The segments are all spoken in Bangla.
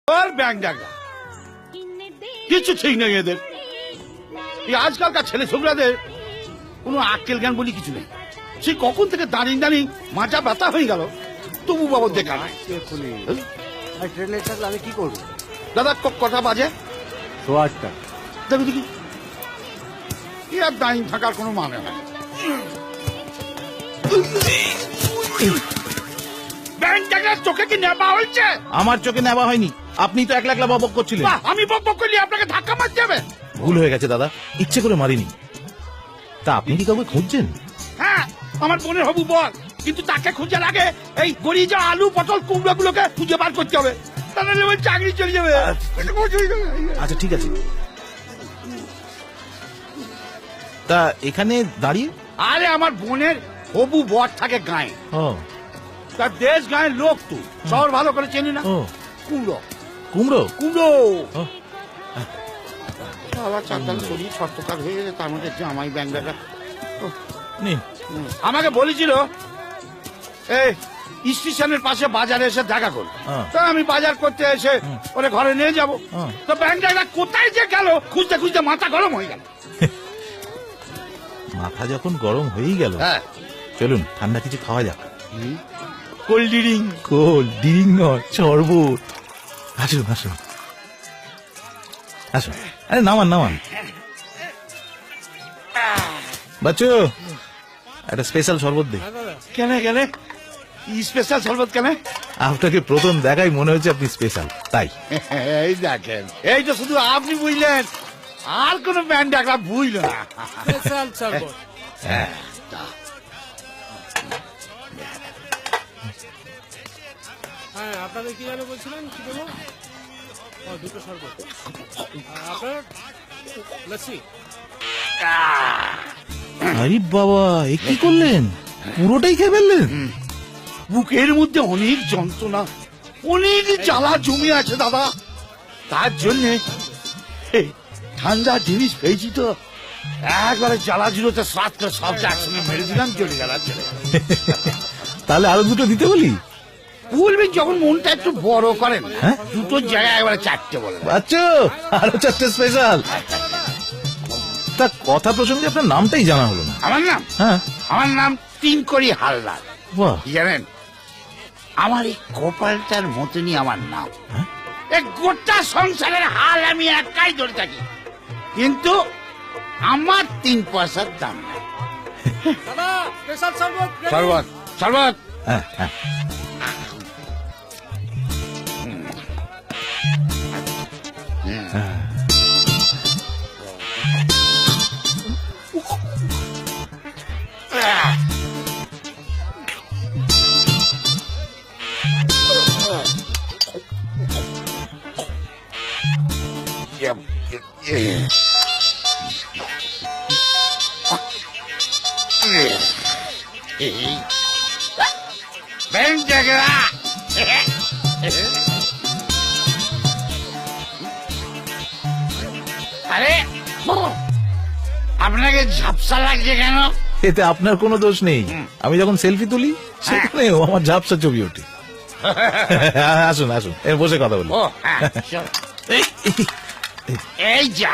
ব্যাংক ডাকা কিছু ঠিক নেই এদের। এই আজকালকার ছেলে ছোকরাদের কোনো আক্কেল জ্ঞান বলি কিছু নেই। সে কখন থেকে দাঁড়িয়ে দাঁড়িয়ে মাথা ব্যথা হয়ে গেল, তবু বাবদ দেখা নাই। ট্রেন লেট থাকলে আমি কি করবো? দাদা কটা বাজে? 8টা। দেখো দেখি, কি আর দাঁড়িয়ে থাকার কোনো মানে হয়? ব্যাংক ডাকার চোখে কি নেবা হয়েছে? আমার চোখে নেওয়া হয়নি, আপনি তো একলা একলা বকবক করছিলেন। বাহ, আমি বক করলে আপনাকে ধাক্কা মারতে হবে? ভুল হয়ে গেছে দাদা, ইচ্ছে করে মারিনি। তা আপনি কি কাউকে খুঁজছেন? হ্যাঁ, আমার বোনের হবু বল, কিন্তু তাকে খুঁজে লাগে এই গড়িয়ে যাওয়া আলু পটল কুমড়ো গুলোকে খুঁজে বার করতে হবে, তাহলে ওই চাকরি চলে যাবে। আচ্ছা ঠিক আছে, তা এখানে দাঁড়িয়ে? আরে আমার বোনের হবু বর থাকে গায়ে, ও তার দেশ গায়ের লোক, তো শহর ভালো করে চেনি না। ও কুমড়ো কুমড়ো কুমড়ো ও, আবার চারটাল শরীর শর্তকার হয়ে গেছে, তার মধ্যে জামাই ব্যাংক ডাকা। নিন। আমাকে বলেছিল এই স্টেশনের পাশে বাজারে এসে দেখা করো, তো আমি বাজার করতে এসে ওরে ঘরে নিয়ে যাব। তো ব্যাংক ডাকা কোথায় যে গেল খুঁজতে খুঁজতে মাথা গরম হয়ে গেল। মাথা যখন গরম হয়েই গেল, হ্যাঁ, চলুন ঠান্ডা কিছু খাওয়া যাক। Cold drink. কোল্ড ড্রিঙ্ক নয়, শরবত। আসুন আসুন আসুন, আরে নামান নামান। বাচ্চু, একটা স্পেশাল শরবত দে। কেন কেন স্পেশাল শরবত কেন? আপনাকে প্রথম দেখাই মনে হচ্ছে আপনি স্পেশাল, তাই। এই দেখেন, এই তো শুধু আপনি বুঝলেন, আর কোন ব্যাংক ডাকা বুঝল না। স্পেশাল শরবত। হ্যাঁ, হ্যাঁ, আপনাদের কি যেন বলছিলেন, কি দেবো? ও, 2টো শরবত। আপনার লস্যি। আরে বাবা, এ কি করলেন? পুরোটাই খেয়ে ফেললেন? বুকের মধ্যে অনেক যন্ত্রণা, অনেক জ্বালা জমে আছে দাদা, তার জন্যে এই ঠান্ডা জিনিস পেয়েছি তো, একবারে জ্বালা জিরোতে সাত করে সবটা একসঙ্গে মেরে দিলাম, চলে গেল চলে গেল। তাহলে আরো দুটো দিতে বলি। বলবেন যখন মনটা একটু বড় করেন, দুটো জায়গায় একবারে 4টে বলে দেন। বাচ্চু, আরো 4টে স্পেশাল। তা কথা প্রসঙ্গে আপনার নামটাই জানা হলো না। আমার নাম? হ্যাঁ, আমার নাম তিনকড়ি হালদার। বাহ, কি জানেন, আমার এই কপালটার মতনই আমার নাম। হ্যাঁ? এই গোটা সংসারের হাল আমি একাই ধরে থাকি, কিন্তু আমার 3 পয়সার দাম নাই। দাদা, স্পেশাল শরবত। শরবত শরবত। হ্যাঁ, হ্যাঁ। ব্যাংক ডাকা আরে আপনাকে ঝাপসা লাগছে কেন? এতে আপনার কোনো দোষ নেই। আমি যখন সেলফি তুলি সেখানেও আমার ঝাপসা ছবি ওঠে। আসুন আসুন, বসে কথা বলি। ও হ্যাঁ, চল। এই যা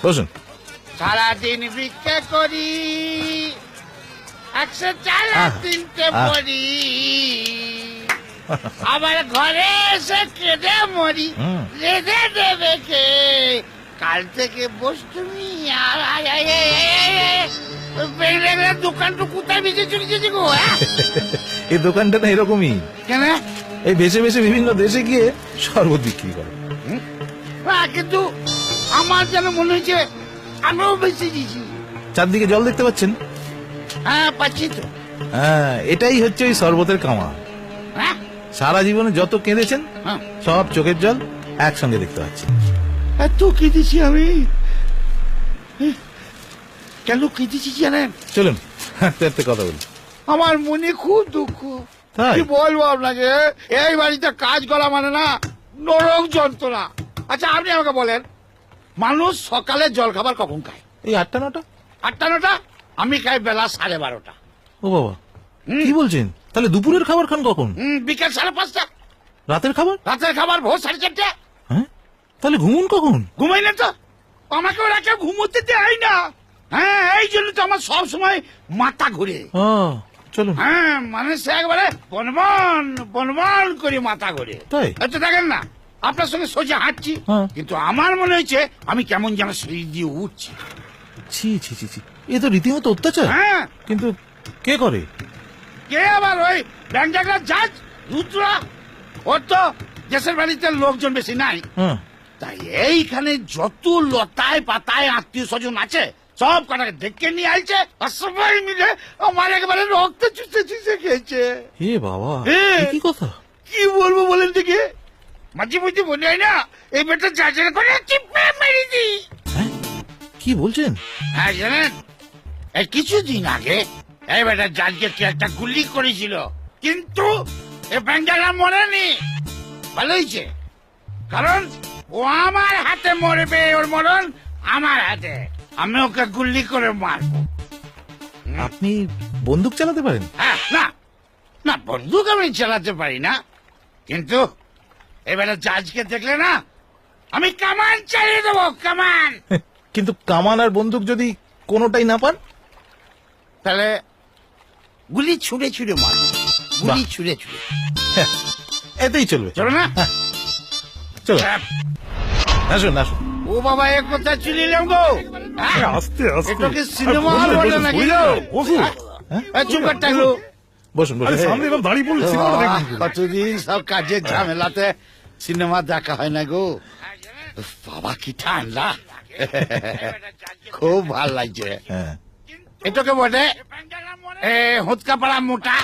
বসুন। সারাদিন ভিক্ষা করি, 104 পড়ি, আবার ঘরে এসে কেঁদে মরি, রেঁধে দেবে কে? কাল থেকে বস তুমি। দোকানটা কোথায় বেঁচে চলেছে গো? এই দোকানটা না এরকমই, কেন? এই ভেসে ভেসে বিভিন্ন দেশে গিয়ে শরবত বিক্রি করে। কিন্তু আমার যেন মনে হচ্ছে আমিও বেঁচে দিয়েছি। চারদিকে জল দেখতে পাচ্ছেন? হ্যাঁ, পাচ্ছি তো। হ্যাঁ, এটাই হচ্ছে ওই শরবতের কামা। হ্যাঁ, সারা জীবনে যত কেঁদেছেন হ্যাঁ। সব চোখের জল একসঙ্গে দেখতে পাচ্ছি। এত কেঁদেছি আমি, কেন কেঁদেছি জানেন? চলুন হাঁটতে হাঁটতে কথা বলি। আমার মনে খুব দুঃখ, তাই? কি বলবো আপনাকে, এই বাড়িতে কাজ করা মানে না নরক যন্ত্রণা। আচ্ছা আপনি আমাকে বলেন, মানুষ সকালে জল খাবার কখন খায়? এই 8টা 9টা। 8টা 9টা? আমি খাই বেলা 12:30। ও বাবা, কি বলছেন? তাহলে দুপুরের খাবার খান কখন? বিকেল 5:30। রাতের খাবার? রাতের খাবার ভোর 4:30। হ্যাঁ, তাহলে ঘুমুন কখন? ঘুমাই না তো, আমাকে ওরা কেউ ঘুমোতে দেয় না। হ্যাঁ, এই জন্য তো আমার সব সময় মাথা ঘুরে। চলুন। হ্যাঁ, মানে সে একবারে বনবন বনবন করে মাথা ঘুরে। তাই? তো দেখেন না, আপনার সঙ্গে সোজা হাঁটছি, হ্যাঁ। কিন্তু আমার মনে হচ্ছে আমি কেমন যেন সিঁড়ি দিয়ে উঠছি। ছি ছি ছি ছি, এ তো রীতিমতো অত্যাচার। হ্যাঁ, কিন্তু কে করে? কে আবার ওই ব্যাংজাগরা জাজ রুদ্রা, ওর তো দেশের বাড়িতে লোকজন বেশি নাই, হ্যাঁ। তাই এইখানে যত লতায় পাতায় আত্মীয় স্বজন আছে সব কটাকে ডেকে নিয়ে আইছে, আর সবাই মিলে আমার একেবারে রক্ত চুষে চুষে খেয়েছে। এ বাবা, এ। এ কি কথা? কি বলবো বলেন দেখি, মাঝে মধ্যে বলে হয় না এই বেটা জাজের করে চিপে মেরে দি। হ্যাঁ, কি বলছেন? হ্যাঁ জানেন, এই কিছুদিন আগে এই বেটা জাজকে কে একটা গুলি করেছিল, কিন্তু এই ব্যাংকাররা মরেনি। ভালো হয়েছে, কারণ ও আমার হাতে মরবে, ওর মরণ আমার হাতে, আমি ওকে গুলি করে মারবো। আপনি বন্দুক চালাতে পারেন? হ্যাঁ, না না, বন্দুক আমি চালাতে পারি না, কিন্তু এবারে জাজকে দেখলে না আমি কামান চালিয়ে দেবো, কামান। কিন্তু কামান আর বন্দুক যদি কোনোটাই না পান? তাহলে গুলি ছুঁড়ে ছুঁড়ে মারবো, গুলি ছুঁড়ে ছুঁড়ে। হ্যাঁ, এতেই চলবে। চলো না, চলো, আসুন আসুন। ও বাবা, এক কথা চুলিলাম গো। আস্তে আস্তে। এটাকে সিনেমা হল বলে নাকি গো? বসুন। এই চুপ কর থাকলো। বসুন আরে বসুন। সামনে এবার দাঁড়িয়ে পড়লে সিনেমাটা দেখুন। কতদিন সব কাজের ঝামেলাতে সিনেমা দেখা হয় না গো। বাবা কি ঠান্ডা, খুব ভাল লাগছে। হ্যাঁ, এটাকে বলে হুৎকা পাড়া মোটা।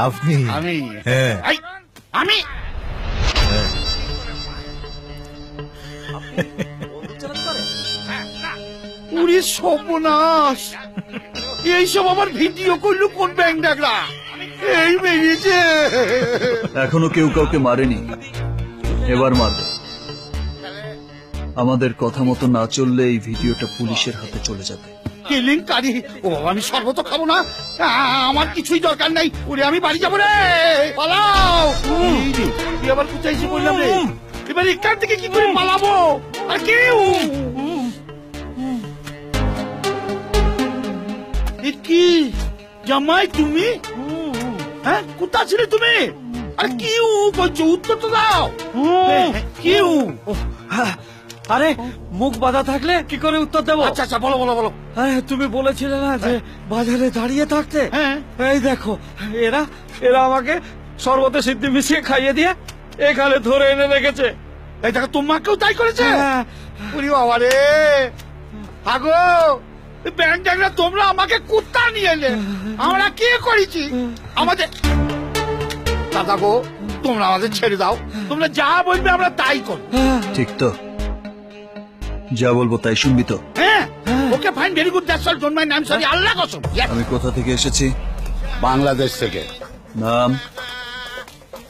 আপনি? আমি হ্যাঁ। এই, আমি উড়ি সর্বনাশ, এইসব আমার ভিডিও করলো কোন ব্যাংক ডাকলা? এই বেরিয়েছে। এখনো কেউ কাউকে মারেনি, এবার মারবে। আমাদের কথা মতো না চললে এই ভিডিওটা পুলিশের হাতে চলে যাবে। কেলেঙ্কারি। ও বাবা, আমি শরবত খাবো না, আমার কিছুই দরকার নাই। ওরে আমি বাড়ি যাবো রে, পালাও। এই রে, তুই আবার কোথায় এসে বললাম রে? এবার এখান থেকে কি করে পালাবো? আর কেউ এ কি জামাই তুমি? হ্যাঁ, কোথা ছিলে তুমি? আর কি বলছো, উত্তর তো দাও। কি? আরে মুখ বাঁধা থাকলে কি করে উত্তর দেবো? আচ্ছা আচ্ছা, বলো বলো বলো। আরে তুমি বলেছিলে না যে বাজারে দাঁড়িয়ে থাকতে? হ্যাঁ। এই দেখো, এরা এরা আমাকে শরবতে সিদ্ধি মিশিয়ে খাইয়ে দিয়ে এখানে ধরে এনে রেখেছে। এই দেখো, তোমাকেও তাই করেছে? হ্যাঁ। ওরে বাবা রে, আগো ব্যাংক ডাকরা, তোমরা আমাকে কুত্তা নিয়ে এলে, আমরা কি করেছি? আমাদের দাদা গো, তোমরা আমাদের ছেড়ে দাও, তোমরা যা বলবে আমরা তাই করব। ঠিক তো? যা বলবো তাই শুনবি তো? হ্যাঁ, okay fine, very good, that's all, don't mind, I am sorry, Allah কসম। আমি কোথা থেকে এসেছি? বাংলাদেশ থেকে। নাম?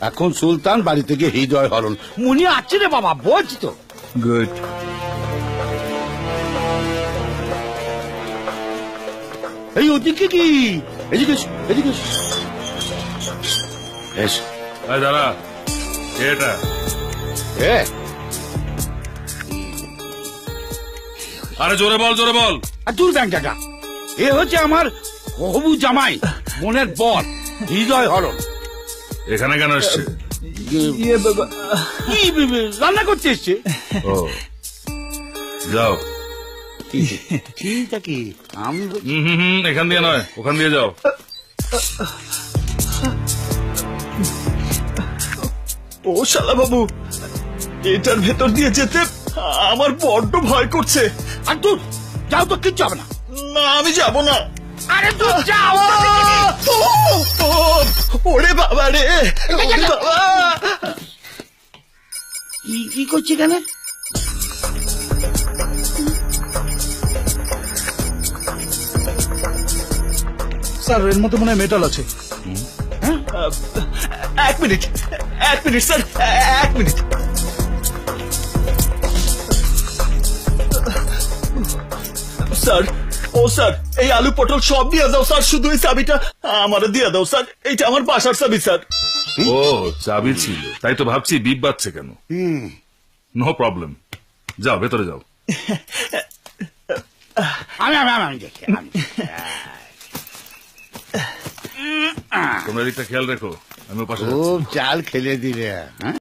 এখন সুলতান, বাড়ি থেকে হৃদয় হরণ। মনে আছে রে বাবা, বলছি তো। গুড। এই ওদিকে কি? এদিকে এসো, এদিকে এসো। এসো। এই দাঁড়া, এটা এ, আরে জোরে বল, জোরে বল। আর দূর ব্যাংক টাকা, এ হচ্ছে আমার হবু জামাই, মনের বর, হৃদয় হরণ। এখানে কেন এসছে? কি রান্না করতে এসছে? ও, যাও। ঠিক কি আমি এখান দিয়ে নয়, ওখান দিয়ে যাও। ও শালা বাবু, এটার ভেতর দিয়ে যেতে আমার বড্ড ভয় করছে। আর দূর যাও তো, কিচ্ছু হবে না। না, আমি যাব না। আরে দূর যাও। ওরে বাবা রে, ওরে বাবা। কি করছি এখানে? স্যার, এর মধ্যে মনে হয় মেটাল আছে। এক মিনিট স্যার, এক মিনিট। স্যার, ও স্যার, এই আলু পটল সব দিয়ে দাও স্যার, শুধু এই চাবিটা আমার দিয়ে দাও স্যার, এইটা আমার বাসার চাবি স্যার। ও চাবি ছিল, তাই তো ভাবছি বিপ বাজছে কেন। নো প্রবলেম, যাও ভেতরে যাও। আমি দেখি তোমরা এদিকটা খেয়াল রেখো, আমি পাশে যাচ্ছি। খুব চাল খেলে দিলে হ্যাঁ